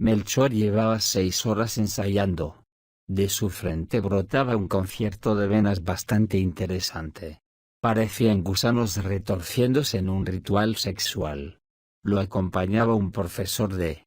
Melchor llevaba 6 horas ensayando. De su frente brotaba un concierto de venas bastante interesante. Parecían gusanos retorciéndose en un ritual sexual. Lo acompañaba un profesor de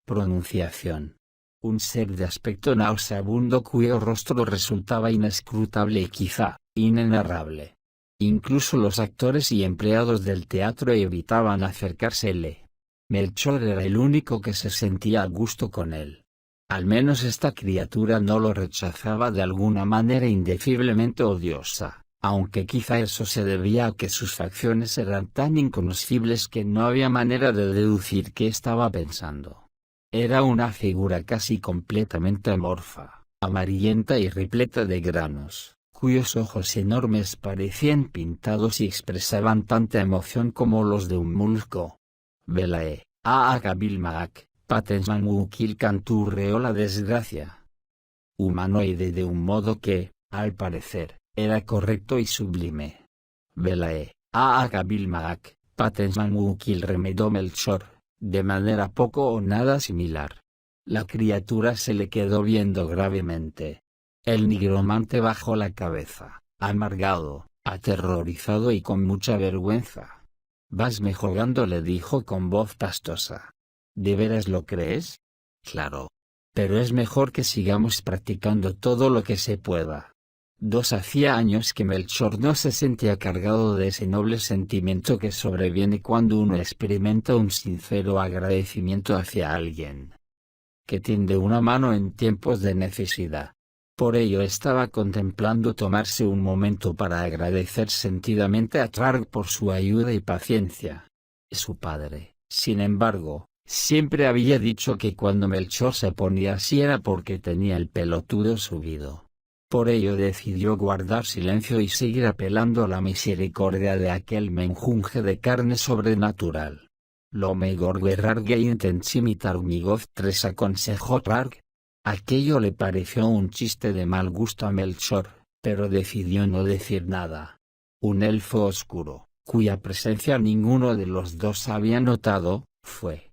pronunciación. Un ser de aspecto nauseabundo cuyo rostro resultaba inescrutable y quizá, inenarrable. Incluso los actores y empleados del teatro evitaban acercársele. Melchor era el único que se sentía a gusto con él. Al menos esta criatura no lo rechazaba de alguna manera indeciblemente odiosa, aunque quizá eso se debía a que sus facciones eran tan inconocibles que no había manera de deducir qué estaba pensando. Era una figura casi completamente amorfa, amarillenta y repleta de granos, cuyos ojos enormes parecían pintados y expresaban tanta emoción como los de un molusco. Velae, Bilmaak, Patensmanukil canturreó la desgracia. Humanoide de un modo que, al parecer, era correcto y sublime. Velae, Bilmaak, Patensmanukil remedó Melchor, de manera poco o nada similar. La criatura se le quedó viendo gravemente. El nigromante bajó la cabeza, amargado, aterrorizado y con mucha vergüenza. «Vas mejorando», le dijo con voz pastosa. «¿De veras lo crees?» «Claro. Pero es mejor que sigamos practicando todo lo que se pueda». Hacía años que Melchor no se sentía cargado de ese noble sentimiento que sobreviene cuando uno experimenta un sincero agradecimiento hacia alguien que tiende una mano en tiempos de necesidad. Por ello estaba contemplando tomarse un momento para agradecer sentidamente a Trarg por su ayuda y paciencia. Su padre, sin embargo, siempre había dicho que cuando Melchor se ponía así era porque tenía el pelotudo subido. Por ello decidió guardar silencio y seguir apelando a la misericordia de aquel menjunje de carne sobrenatural. «Lo mejor guerrarge intensimitar migoz 3», aconsejó Trarg. Aquello le pareció un chiste de mal gusto a Melchor, pero decidió no decir nada. Un elfo oscuro, cuya presencia ninguno de los dos había notado, fue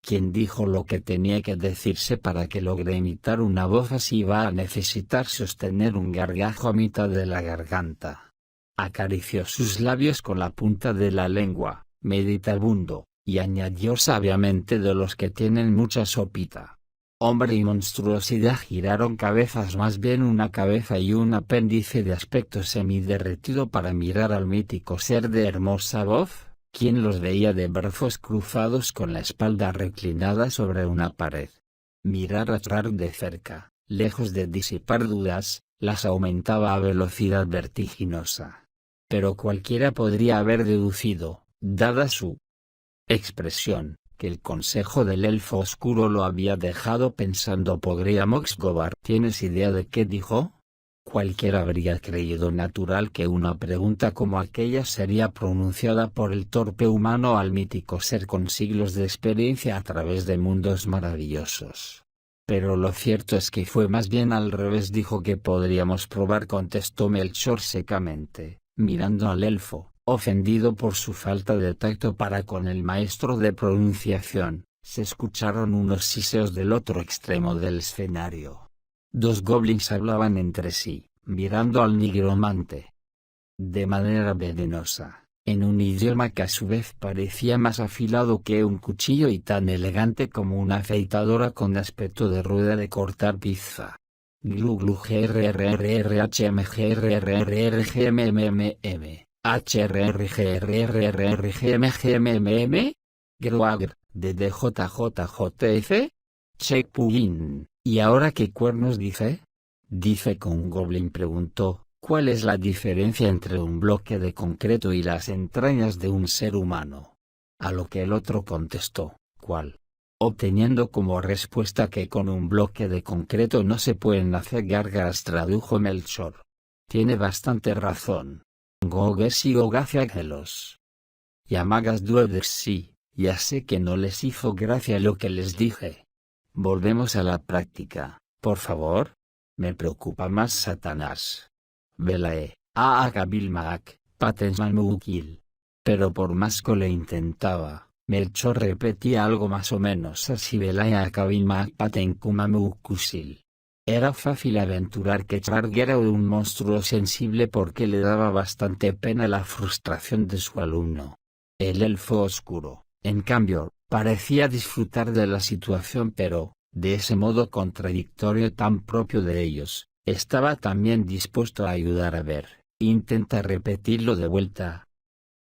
quien dijo lo que tenía que decirse. Para que logre imitar una voz así va a necesitar sostener un gargajo a mitad de la garganta. Acarició sus labios con la punta de la lengua, meditabundo, y añadió sabiamente: «De los que tienen mucha sopita». Hombre y monstruosidad giraron cabezas, más bien una cabeza y un apéndice de aspecto semiderretido, para mirar al mítico ser de hermosa voz, quien los veía de brazos cruzados con la espalda reclinada sobre una pared. Mirar a Trarg de cerca, lejos de disipar dudas, las aumentaba a velocidad vertiginosa. Pero cualquiera podría haber deducido, dada su expresión, que el consejo del elfo oscuro lo había dejado pensando. «Podríamos gobar». «¿Tienes idea de qué dijo?» Cualquiera habría creído natural que una pregunta como aquella sería pronunciada por el torpe humano al mítico ser con siglos de experiencia a través de mundos maravillosos. Pero lo cierto es que fue más bien al revés. «Dijo que podríamos probar», contestó Melchor secamente, mirando al elfo, ofendido por su falta de tacto para con el maestro de pronunciación. Se escucharon unos siseos del otro extremo del escenario. 2 goblins hablaban entre sí, mirando al nigromante de manera venenosa, en un idioma que a su vez parecía más afilado que un cuchillo y tan elegante como una afeitadora con aspecto de rueda de cortar pizza. «Glu glu grrrrhmgrrrrgmmm HRRGRRRGMGMM, Gruagr, DDJJJF, Checkpoint. ¿Y ahora qué cuernos dice?» «Dice que un goblin preguntó, ¿cuál es la diferencia entre un bloque de concreto y las entrañas de un ser humano?» A lo que el otro contestó, «¿Cuál?», obteniendo como respuesta que con un bloque de concreto no se pueden hacer gárgaras. Tradujo Melchor. «Tiene bastante razón. Goges y gogaciagelos. Yamagas duedes sí, ya sé que no les hizo gracia lo que les dije. Volvemos a la práctica, por favor. Me preocupa más Satanás. Velae, Bilmaak, Patensmanukil». Pero por más que lo intentaba, Melchor repetía algo más o menos así: Belaya Akabin Makpaten Kumamukusil. Era fácil aventurar que Charg era un monstruo sensible porque le daba bastante pena la frustración de su alumno. El elfo oscuro, en cambio, parecía disfrutar de la situación, pero, de ese modo contradictorio tan propio de ellos, estaba también dispuesto a ayudar. A ver, intenta repetirlo de vuelta,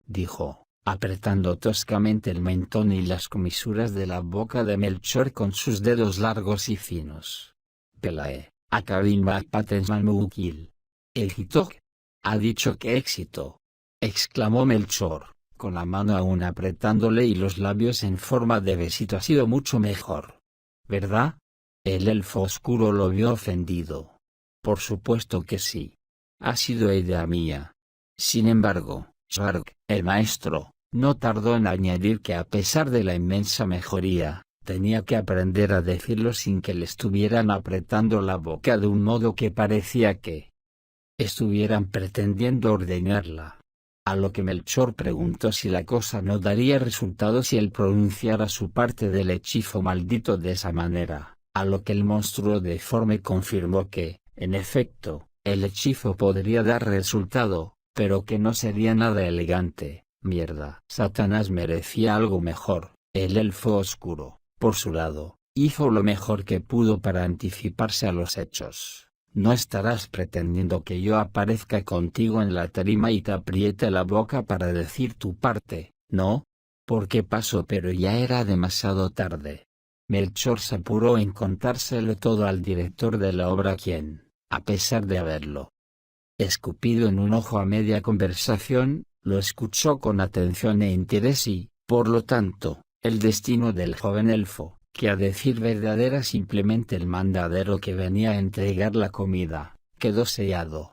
dijo, apretando toscamente el mentón y las comisuras de la boca de Melchor con sus dedos largos y finos. Pelae, Akabin Bakpatensmanmukil. ¿Éxito? Ha dicho que éxito, exclamó Melchor, con la mano aún apretándole y los labios en forma de besito. Ha sido mucho mejor, ¿verdad? El elfo oscuro lo vio ofendido. Por supuesto que sí. Ha sido idea mía. Sin embargo, Charg, el maestro, no tardó en añadir que a pesar de la inmensa mejoría, tenía que aprender a decirlo sin que le estuvieran apretando la boca de un modo que parecía que estuvieran pretendiendo ordenarla. A lo que Melchor preguntó si la cosa no daría resultado si él pronunciara su parte del hechizo maldito de esa manera, a lo que el monstruo deforme confirmó que, en efecto, el hechizo podría dar resultado, pero que no sería nada elegante. Mierda. Satanás merecía algo mejor. El elfo oscuro, por su lado, hizo lo mejor que pudo para anticiparse a los hechos. No estarás pretendiendo que yo aparezca contigo en la tarima y te apriete la boca para decir tu parte, ¿no? Porque pasó, pero ya era demasiado tarde. Melchor se apuró en contárselo todo al director de la obra, quien, a pesar de haberlo escupido en un ojo a media conversación, lo escuchó con atención e interés y, por lo tanto, el destino del joven elfo, que a decir verdad era simplemente el mandadero que venía a entregar la comida, quedó sellado.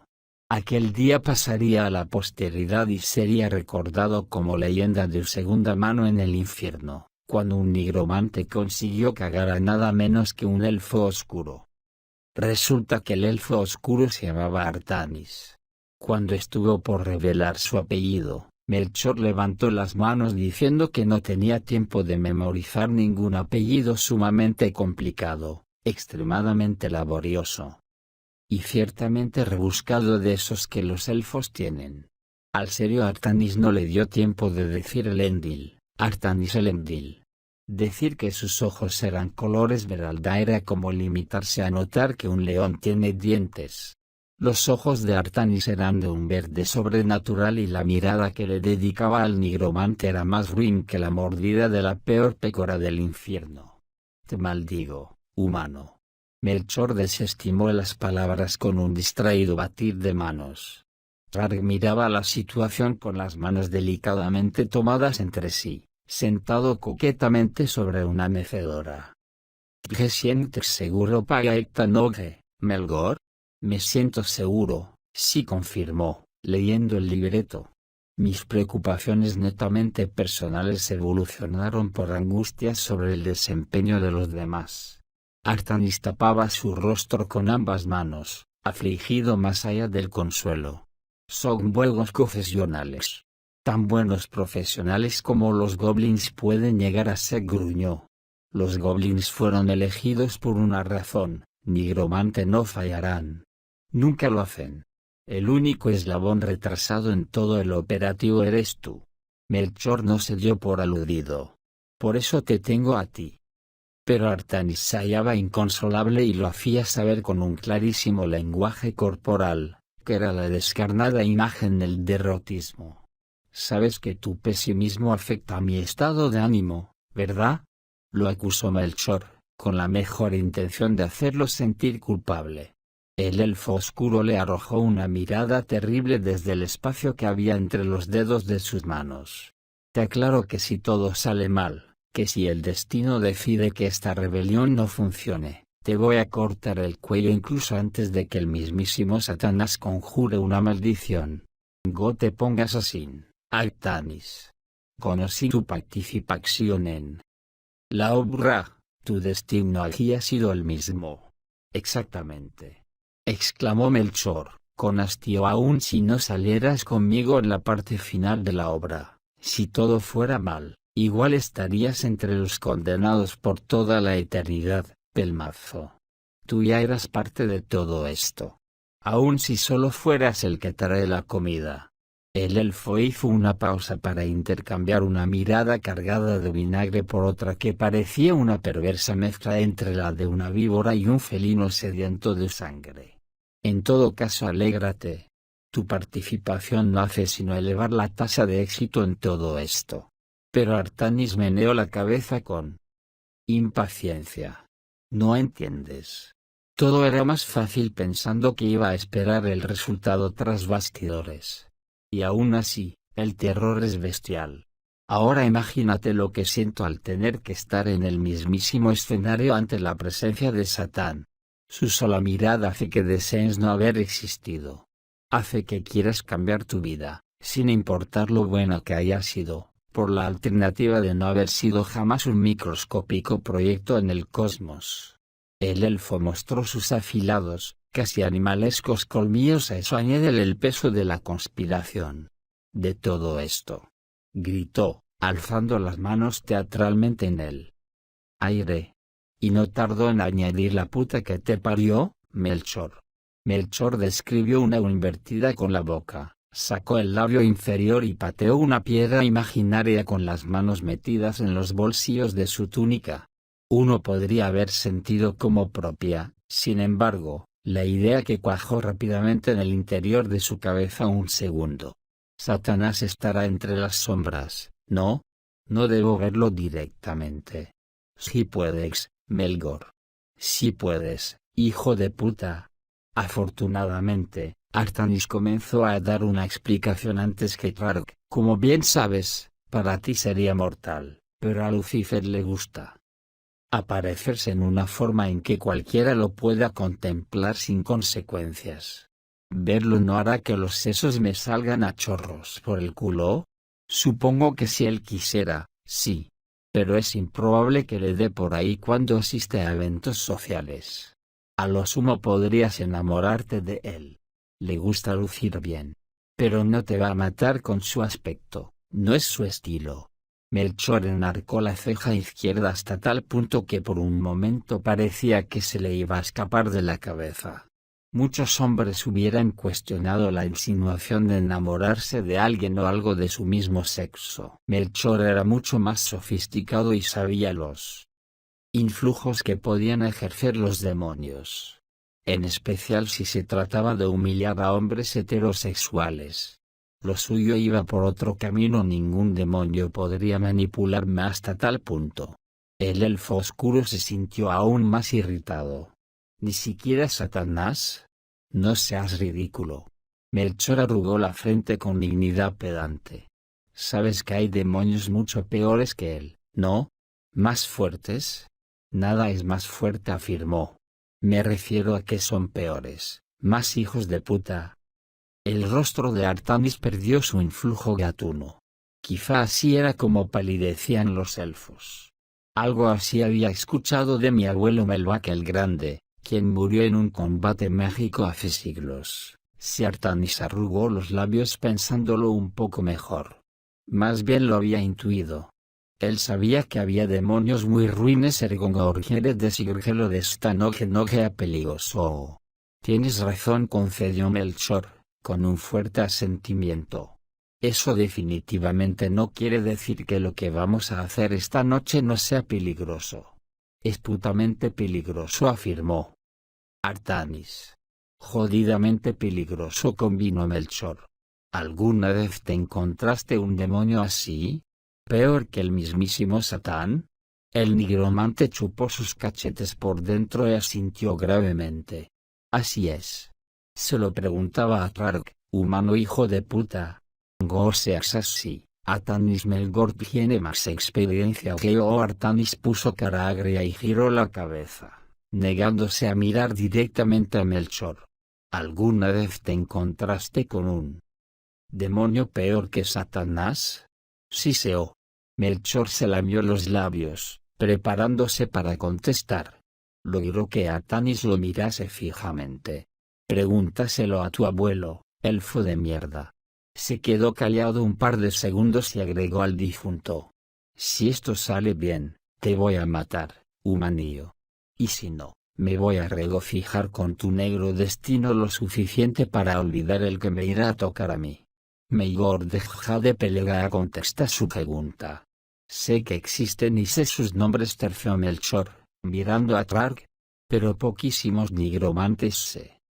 Aquel día pasaría a la posteridad y sería recordado como leyenda de segunda mano en el infierno, cuando un nigromante consiguió cagar a nada menos que un elfo oscuro. Resulta que el elfo oscuro se llamaba Artanis. Cuando estuvo por revelar su apellido, Melchor levantó las manos diciendo que no tenía tiempo de memorizar ningún apellido sumamente complicado, extremadamente laborioso y ciertamente rebuscado, de esos que los elfos tienen. Al serio Artanis no le dio tiempo de decir Elendil, Artanis Elendil. Decir que sus ojos eran color esmeralda era como limitarse a notar que un león tiene dientes. Los ojos de Artanis eran de un verde sobrenatural y la mirada que le dedicaba al nigromante era más ruin que la mordida de la peor pécora del infierno. Te maldigo, humano. Melchor desestimó las palabras con un distraído batir de manos. Charg miraba la situación con las manos delicadamente tomadas entre sí, sentado coquetamente sobre una mecedora. ¿Te sientes seguro para esta noche, Melgor? Me siento seguro, sí, confirmó, leyendo el libreto. Mis preocupaciones netamente personales evolucionaron por angustias sobre el desempeño de los demás. Artanis tapaba su rostro con ambas manos, afligido más allá del consuelo. Son buenos profesionales. Tan buenos profesionales como los goblins pueden llegar a ser, gruñó. Los goblins fueron elegidos por una razón, nigromante no fallarán. Nunca lo hacen. El único eslabón retrasado en todo el operativo eres tú. Melchor no se dio por aludido. Por eso te tengo a ti. Pero Artanis se hallaba inconsolable y lo hacía saber con un clarísimo lenguaje corporal, que era la descarnada imagen del derrotismo. Sabes que tu pesimismo afecta a mi estado de ánimo, ¿verdad? Lo acusó Melchor, con la mejor intención de hacerlo sentir culpable. El elfo oscuro le arrojó una mirada terrible desde el espacio que había entre los dedos de sus manos. Te aclaro que si todo sale mal, que si el destino decide que esta rebelión no funcione, te voy a cortar el cuello incluso antes de que el mismísimo Satanás conjure una maldición. No te pongas así, Artanis. Conocí tu participación en la obra, tu destino aquí ha sido el mismo. Exactamente. Exclamó Melchor, con hastío. Aun si no salieras conmigo en la parte final de la obra, si todo fuera mal, igual estarías entre los condenados por toda la eternidad, pelmazo. Tú ya eras parte de todo esto. Aun si solo fueras el que trae la comida. El elfo hizo una pausa para intercambiar una mirada cargada de vinagre por otra que parecía una perversa mezcla entre la de una víbora y un felino sediento de sangre. En todo caso, alégrate. Tu participación no hace sino elevar la tasa de éxito en todo esto. Pero Artanis meneó la cabeza con impaciencia. No entiendes. Todo era más fácil pensando que iba a esperar el resultado tras bastidores. Y aún así, el terror es bestial. Ahora imagínate lo que siento al tener que estar en el mismísimo escenario ante la presencia de Satán. Su sola mirada hace que desees no haber existido. Hace que quieras cambiar tu vida, sin importar lo buena que haya sido, por la alternativa de no haber sido jamás un microscópico proyecto en el cosmos. El elfo mostró sus afilados, casi animalescos colmillos. A eso añádele el peso de la conspiración. De todo esto, gritó, alzando las manos teatralmente en el aire. Y no tardó en añadir: la puta que te parió, Melchor. Melchor describió una U invertida con la boca, sacó el labio inferior y pateó una piedra imaginaria con las manos metidas en los bolsillos de su túnica. Uno podría haber sentido como propia, sin embargo, la idea que cuajó rápidamente en el interior de su cabeza un segundo. Satanás estará entre las sombras, ¿no? No debo verlo directamente. Sí puedes, Melgor. Sí puedes, hijo de puta. Afortunadamente, Artanis comenzó a dar una explicación antes que Trark. Como bien sabes, para ti sería mortal, pero a Lucifer le gusta aparecerse en una forma en que cualquiera lo pueda contemplar sin consecuencias. ¿Verlo no hará que los sesos me salgan a chorros por el culo? Supongo que si él quisiera, sí. Pero es improbable que le dé por ahí cuando asiste a eventos sociales. A lo sumo podrías enamorarte de él. Le gusta lucir bien. Pero no te va a matar con su aspecto, no es su estilo. Melchor enarcó la ceja izquierda hasta tal punto que por un momento parecía que se le iba a escapar de la cabeza. Muchos hombres hubieran cuestionado la insinuación de enamorarse de alguien o algo de su mismo sexo. Melchor era mucho más sofisticado y sabía los influjos que podían ejercer los demonios. En especial si se trataba de humillar a hombres heterosexuales. Lo suyo iba por otro camino. Ningún demonio podría manipularme hasta tal punto. El elfo oscuro se sintió aún más irritado. ¿Ni siquiera Satanás? No seas ridículo. Melchor arrugó la frente con dignidad pedante. Sabes que hay demonios mucho peores que él, ¿no? ¿Más fuertes? Nada es más fuerte, afirmó. Me refiero a que son peores, más hijos de puta. El rostro de Artanis perdió su influjo gatuno. Quizá así era como palidecían los elfos. Algo así había escuchado de mi abuelo Melvac el Grande, quien murió en un combate mágico hace siglos. Si Artanis arrugó los labios pensándolo un poco mejor. Más bien lo había intuido. Él sabía que había demonios muy ruines, ergon orgere de sigurgelo de stanoge noge peligroso. Tienes razón, concedió Melchor, con un fuerte asentimiento. Eso definitivamente no quiere decir que lo que vamos a hacer esta noche no sea peligroso. Es putamente peligroso, afirmó Artanis. Jodidamente peligroso, convino Melchor. ¿Alguna vez te encontraste un demonio así? ¿Peor que el mismísimo Satán? El nigromante chupó sus cachetes por dentro y asintió gravemente. Así es. Se lo preguntaba a Trark, humano hijo de puta. O seas así, Artanis Melgor tiene más experiencia que yo. Artanis puso cara agria y giró la cabeza, negándose a mirar directamente a Melchor. ¿Alguna vez te encontraste con un demonio peor que Satanás? Sí, seo. Melchor se lamió los labios, preparándose para contestar. Logró que Artanis lo mirase fijamente. Pregúntaselo a tu abuelo, elfo de mierda. Se quedó callado un par de segundos y agregó al difunto. Si esto sale bien, te voy a matar, humanillo. Y si no, me voy a regocijar con tu negro destino lo suficiente para olvidar el que me irá a tocar a mí. Maegor deja de pelear, contesta su pregunta. Sé que existen y sé sus nombres, terció Melchor, mirando a Trark. Pero poquísimos nigromantes se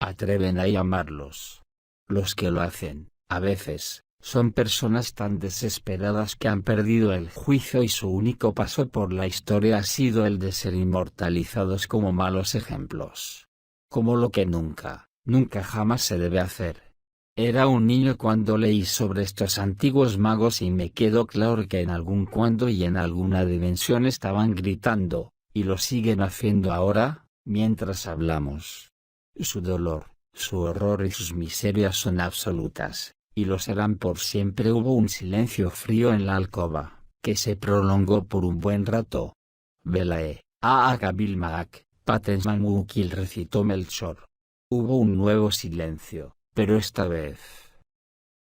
atreven a llamarlos. Los que lo hacen, a veces, son personas tan desesperadas que han perdido el juicio y su único paso por la historia ha sido el de ser inmortalizados como malos ejemplos. Como lo que nunca, nunca jamás se debe hacer. Era un niño cuando leí sobre estos antiguos magos y me quedó claro que en algún cuando y en alguna dimensión estaban gritando, y lo siguen haciendo ahora, mientras hablamos. Su dolor, su horror y sus miserias son absolutas, y lo serán por siempre. Hubo un silencio frío en la alcoba, que se prolongó por un buen rato. Velae, Kabil Maak, Patensman Mukil, recitó Melchor. Hubo un nuevo silencio, pero esta vez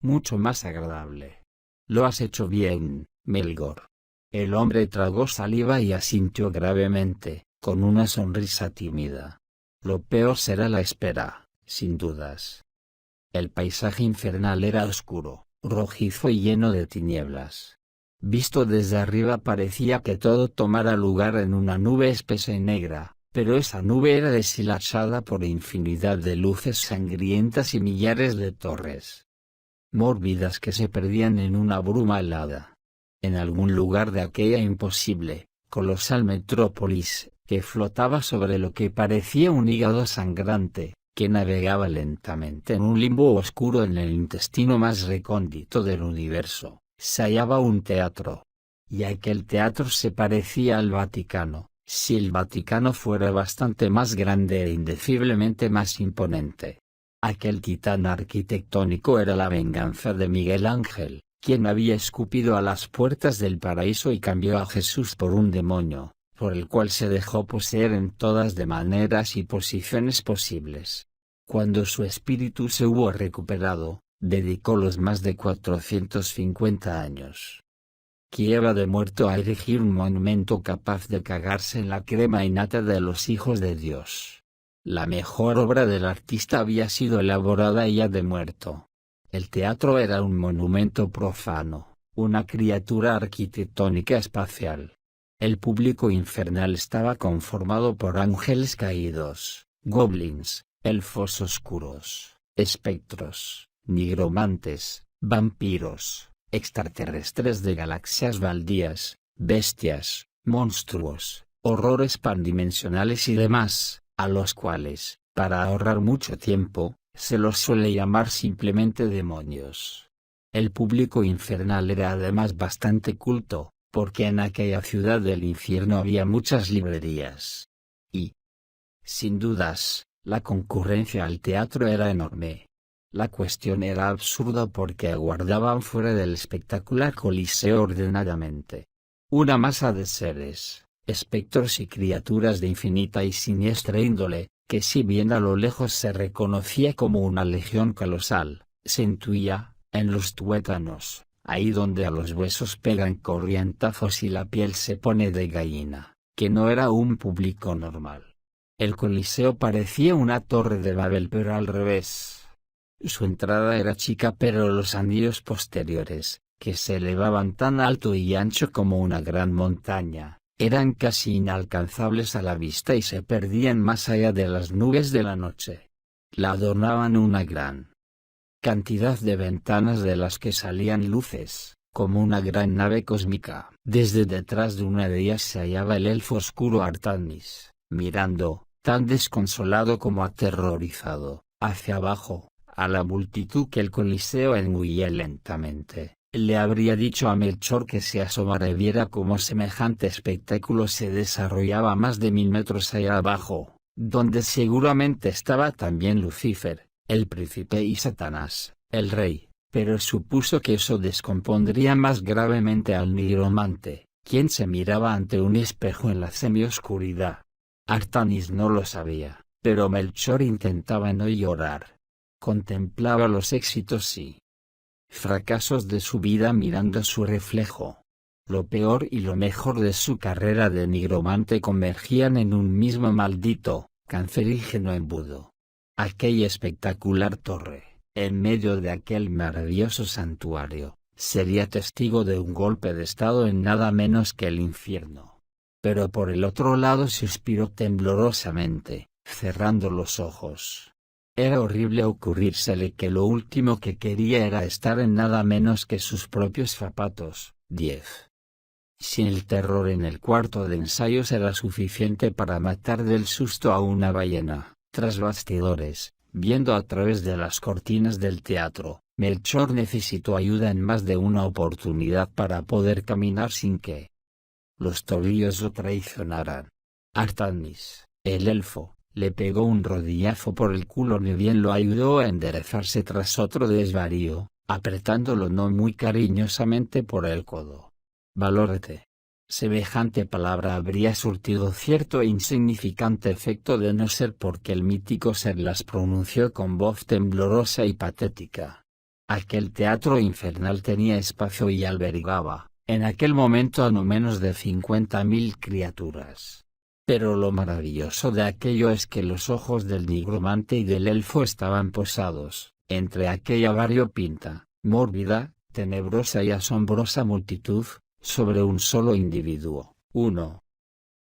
mucho más agradable. Lo has hecho bien, Melgor. El hombre tragó saliva y asintió gravemente, con una sonrisa tímida. Lo peor será la espera, sin dudas. El paisaje infernal era oscuro, rojizo y lleno de tinieblas. Visto desde arriba parecía que todo tomara lugar en una nube espesa y negra, pero esa nube era deshilachada por infinidad de luces sangrientas y millares de torres mórbidas que se perdían en una bruma helada. En algún lugar de aquella imposible, colosal metrópolis, que flotaba sobre lo que parecía un hígado sangrante, que navegaba lentamente en un limbo oscuro en el intestino más recóndito del universo, se hallaba un teatro. Y aquel teatro se parecía al Vaticano, si el Vaticano fuera bastante más grande e indeciblemente más imponente. Aquel titán arquitectónico era la venganza de Miguel Ángel, quien había escupido a las puertas del paraíso y cambió a Jesús por un demonio, por el cual se dejó poseer en todas de maneras y posiciones posibles. Cuando su espíritu se hubo recuperado, dedicó los más de 450 años que lleva de muerto a erigir un monumento capaz de cagarse en la crema innata de los hijos de Dios. La mejor obra del artista había sido elaborada ya de muerto. El teatro era un monumento profano, una criatura arquitectónica espacial. El público infernal estaba conformado por ángeles caídos, goblins, elfos oscuros, espectros, nigromantes, vampiros, extraterrestres de galaxias baldías, bestias, monstruos, horrores pandimensionales y demás, a los cuales, para ahorrar mucho tiempo, se los suele llamar simplemente demonios. El público infernal era además bastante culto, porque en aquella ciudad del infierno había muchas librerías. Y, sin dudas, la concurrencia al teatro era enorme. La cuestión era absurda porque aguardaban fuera del espectacular coliseo ordenadamente una masa de seres, espectros y criaturas de infinita y siniestra índole, que si bien a lo lejos se reconocía como una legión colosal, se intuía, en los tuétanos, ahí donde a los huesos pegan corrientazos y la piel se pone de gallina, que no era un público normal. El coliseo parecía una torre de Babel pero al revés. Su entrada era chica pero los anillos posteriores, que se elevaban tan alto y ancho como una gran montaña, eran casi inalcanzables a la vista y se perdían más allá de las nubes de la noche. La adornaban una gran cantidad de ventanas de las que salían luces, como una gran nave cósmica. Desde detrás de una de ellas se hallaba el elfo oscuro Artanis, mirando, tan desconsolado como aterrorizado, hacia abajo, a la multitud que el coliseo engullía lentamente. Le habría dicho a Melchor que se asomara y viera cómo semejante espectáculo se desarrollaba a más de 1000 metros allá abajo, donde seguramente estaba también Lucifer, el príncipe y Satanás, el rey, pero supuso que eso descompondría más gravemente al nigromante, quien se miraba ante un espejo en la semioscuridad. Artanis no lo sabía, pero Melchor intentaba no llorar. Contemplaba los éxitos y fracasos de su vida mirando su reflejo. Lo peor y lo mejor de su carrera de nigromante convergían en un mismo maldito, cancerígeno embudo. Aquella espectacular torre, en medio de aquel maravilloso santuario, sería testigo de un golpe de estado en nada menos que el infierno. Pero por el otro lado suspiró temblorosamente, cerrando los ojos. Era horrible ocurrírsele que lo último que quería era estar en nada menos que sus propios zapatos. 10. Si el terror en el cuarto de ensayos era suficiente para matar del susto a una ballena, tras bastidores, viendo a través de las cortinas del teatro, Melchor necesitó ayuda en más de una oportunidad para poder caminar sin que los tobillos lo traicionaran. Artanis, el elfo, le pegó un rodillazo por el culo ni bien lo ayudó a enderezarse tras otro desvarío, apretándolo no muy cariñosamente por el codo. Valórate. Semejante palabra habría surtido cierto e insignificante efecto de no ser porque el mítico ser las pronunció con voz temblorosa y patética. Aquel teatro infernal tenía espacio y albergaba, en aquel momento a no menos de 50.000 criaturas. Pero lo maravilloso de aquello es que los ojos del nigromante y del elfo estaban posados, entre aquella variopinta, mórbida, tenebrosa y asombrosa multitud, sobre un solo individuo, uno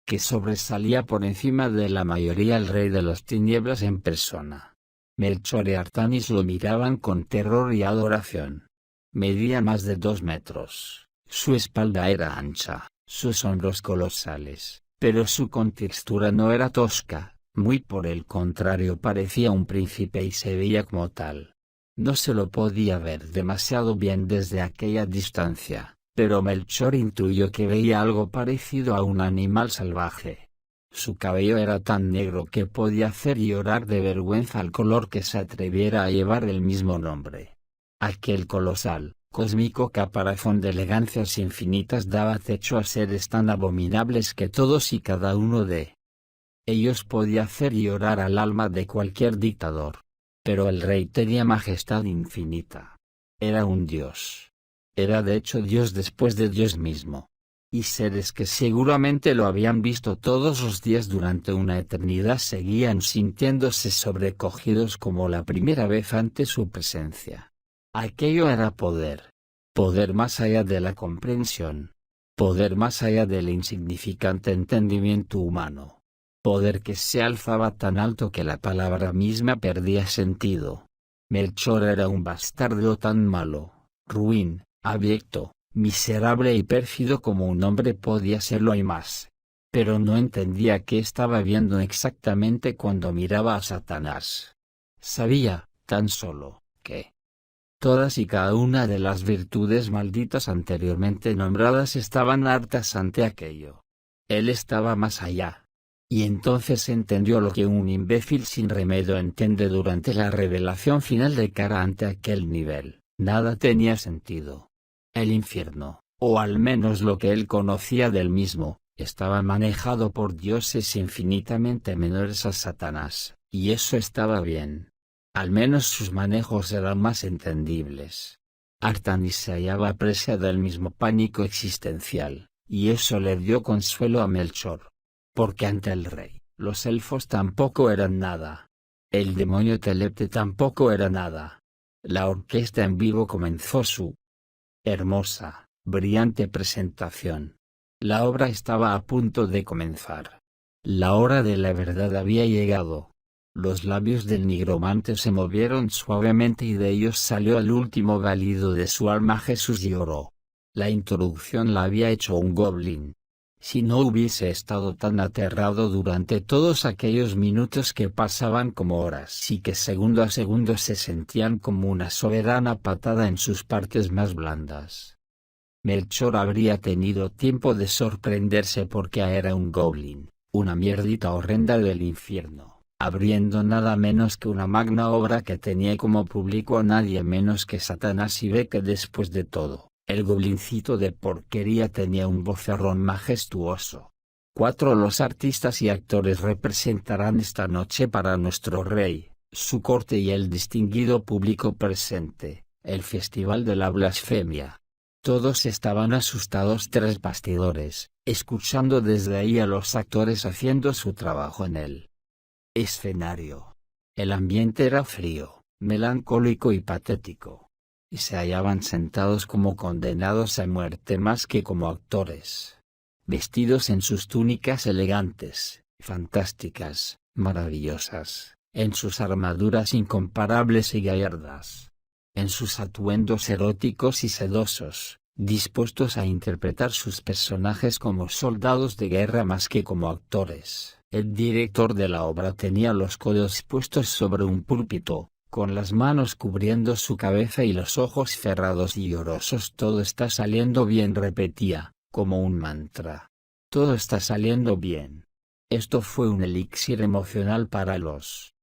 que sobresalía por encima de la mayoría, el rey de las tinieblas en persona. Melchor y Artanis lo miraban con terror y adoración. Medía más de 2 metros, su espalda era ancha, sus hombros colosales, pero su contextura no era tosca, muy por el contrario parecía un príncipe y se veía como tal. No se lo podía ver demasiado bien desde aquella distancia, pero Melchor intuyó que veía algo parecido a un animal salvaje. Su cabello era tan negro que podía hacer llorar de vergüenza al color que se atreviera a llevar el mismo nombre. Aquel colosal, cósmico caparazón de elegancias infinitas daba techo a seres tan abominables que todos y cada uno de ellos podía hacer llorar al alma de cualquier dictador. Pero el rey tenía majestad infinita. Era un dios. Era de hecho Dios después de Dios mismo. Y seres que seguramente lo habían visto todos los días durante una eternidad seguían sintiéndose sobrecogidos como la primera vez ante su presencia. Aquello era poder. Poder más allá de la comprensión. Poder más allá del insignificante entendimiento humano. Poder que se alzaba tan alto que la palabra misma perdía sentido. Melchor era un bastardo tan malo, ruin, abyecto, miserable y pérfido como un hombre podía serlo y más. Pero no entendía qué estaba viendo exactamente cuando miraba a Satanás. Sabía, tan solo, que todas y cada una de las virtudes malditas anteriormente nombradas estaban hartas ante aquello. Él estaba más allá. Y entonces entendió lo que un imbécil sin remedio entiende durante la revelación final de cara ante aquel nivel. Nada tenía sentido. El infierno, o al menos lo que él conocía del mismo, estaba manejado por dioses infinitamente menores a Satanás, y eso estaba bien. Al menos sus manejos eran más entendibles. Artanis se hallaba presa del mismo pánico existencial, y eso le dio consuelo a Melchor. Porque ante el rey, los elfos tampoco eran nada. El demonio Telepte tampoco era nada. La orquesta en vivo comenzó su hermosa, brillante presentación. La obra estaba a punto de comenzar. La hora de la verdad había llegado. Los labios del nigromante se movieron suavemente y de ellos salió el último balido de su alma. Jesús lloró. La introducción la había hecho un goblin. Si no hubiese estado tan aterrado durante todos aquellos minutos que pasaban como horas y que segundo a segundo se sentían como una soberana patada en sus partes más blandas, Melchor habría tenido tiempo de sorprenderse porque era un goblin, una mierdita horrenda del infierno, abriendo nada menos que una magna obra que tenía como público a nadie menos que Satanás, y ve que después de todo, el goblincito de porquería tenía un vocerrón majestuoso. 4. Los artistas y actores representarán esta noche para nuestro rey, su corte y el distinguido público presente, el Festival de la Blasfemia. Todos estaban asustados tras bastidores, escuchando desde ahí a los actores haciendo su trabajo en el escenario. El ambiente era frío, melancólico y patético. Y se hallaban sentados como condenados a muerte más que como actores. Vestidos en sus túnicas elegantes, fantásticas, maravillosas, en sus armaduras incomparables y gallardas, en sus atuendos eróticos y sedosos, dispuestos a interpretar sus personajes como soldados de guerra más que como actores. El director de la obra tenía los codos puestos sobre un púlpito, con las manos cubriendo su cabeza y los ojos cerrados y llorosos. Todo está saliendo bien, repetía, como un mantra. Todo está saliendo bien. Esto fue un elixir emocional para los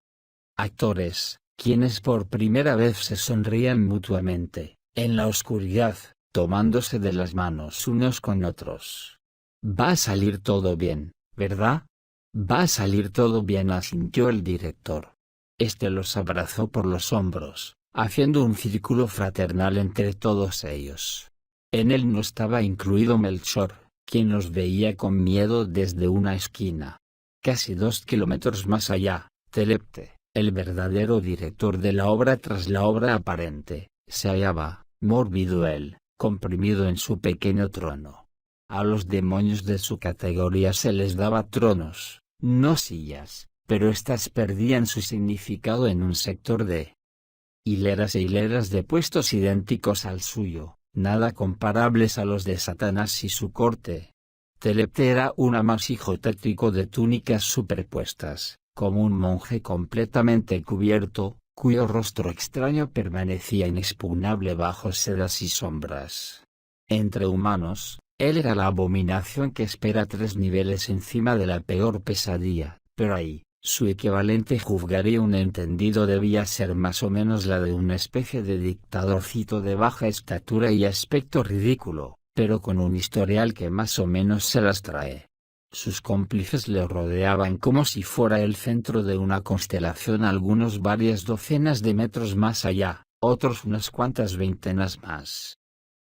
actores, quienes por primera vez se sonrían mutuamente, en la oscuridad, tomándose de las manos unos con otros. Va a salir todo bien, ¿verdad? Va a salir todo bien, asintió el director. Este los abrazó por los hombros, haciendo un círculo fraternal entre todos ellos. En él no estaba incluido Melchor, quien los veía con miedo desde una esquina. Casi 2 kilómetros más allá, Telepte, el verdadero director de la obra tras la obra aparente, se hallaba, mórbido él, comprimido en su pequeño trono. A los demonios de su categoría se les daba tronos, no sillas, pero éstas perdían su significado en un sector de hileras e hileras de puestos idénticos al suyo, nada comparables a los de Satanás y su corte. Telepte era un amasijo tétrico de túnicas superpuestas, como un monje completamente cubierto, cuyo rostro extraño permanecía inexpugnable bajo sedas y sombras. Entre humanos, él era la abominación que espera 3 niveles encima de la peor pesadilla, pero ahí, su equivalente juzgaría un entendido debía ser más o menos la de una especie de dictadorcito de baja estatura y aspecto ridículo, pero con un historial que más o menos se las trae. Sus cómplices le rodeaban como si fuera el centro de una constelación, algunos varias docenas de metros más allá, otros unas cuantas veintenas más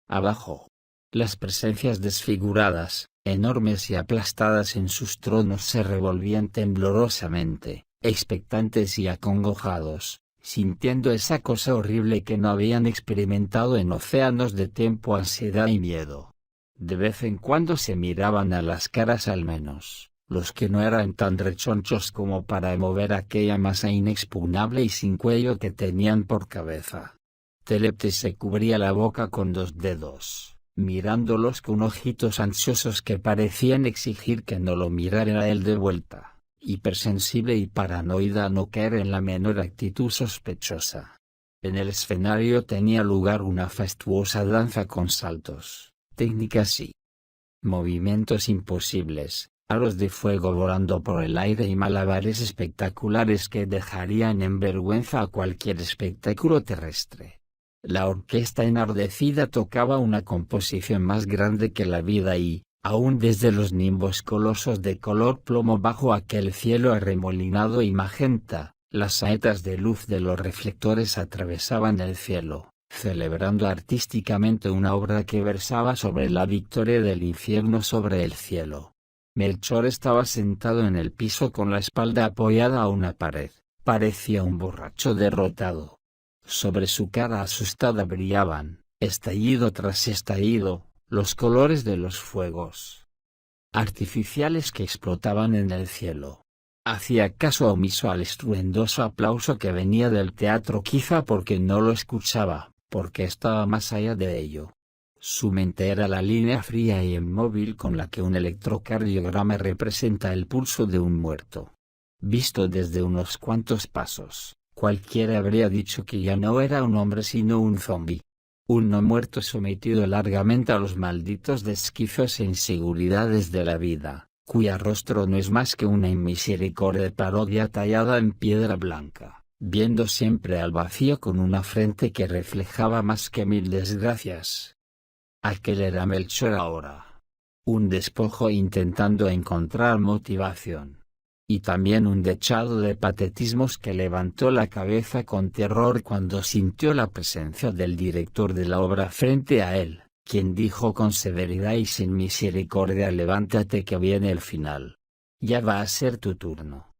abajo. Las presencias desfiguradas, enormes y aplastadas en sus tronos se revolvían temblorosamente, expectantes y acongojados, sintiendo esa cosa horrible que no habían experimentado en océanos de tiempo: ansiedad y miedo. De vez en cuando se miraban a las caras, al menos, los que no eran tan rechonchos como para mover aquella masa inexpugnable y sin cuello que tenían por cabeza. Telepte se cubría la boca con 2 dedos, mirándolos con ojitos ansiosos que parecían exigir que no lo mirara él de vuelta, hipersensible y paranoide a no caer en la menor actitud sospechosa. En el escenario tenía lugar una fastuosa danza con saltos, técnicas y movimientos imposibles, aros de fuego volando por el aire y malabares espectaculares que dejarían en vergüenza a cualquier espectáculo terrestre. La orquesta enardecida tocaba una composición más grande que la vida y, aún desde los nimbos colosos de color plomo bajo aquel cielo arremolinado y magenta, las saetas de luz de los reflectores atravesaban el cielo, celebrando artísticamente una obra que versaba sobre la victoria del infierno sobre el cielo. Melchor estaba sentado en el piso con la espalda apoyada a una pared, parecía un borracho derrotado. Sobre su cara asustada brillaban, estallido tras estallido, los colores de los fuegos artificiales que explotaban en el cielo. Hacía caso omiso al estruendoso aplauso que venía del teatro, quizá porque no lo escuchaba, porque estaba más allá de ello. Su mente era la línea fría y inmóvil con la que un electrocardiograma representa el pulso de un muerto. Visto desde unos cuantos pasos, cualquiera habría dicho que ya no era un hombre sino un zombi. Un no muerto sometido largamente a los malditos desquicios e inseguridades de la vida, cuya rostro no es más que una inmisericordia parodia tallada en piedra blanca, viendo siempre al vacío con una frente que reflejaba más que 1000 desgracias. Aquel era Melchor ahora. Un despojo intentando encontrar motivación. Y también un dechado de patetismos que levantó la cabeza con terror cuando sintió la presencia del director de la obra frente a él, quien dijo con severidad y sin misericordia: levántate que viene el final. Ya va a ser tu turno.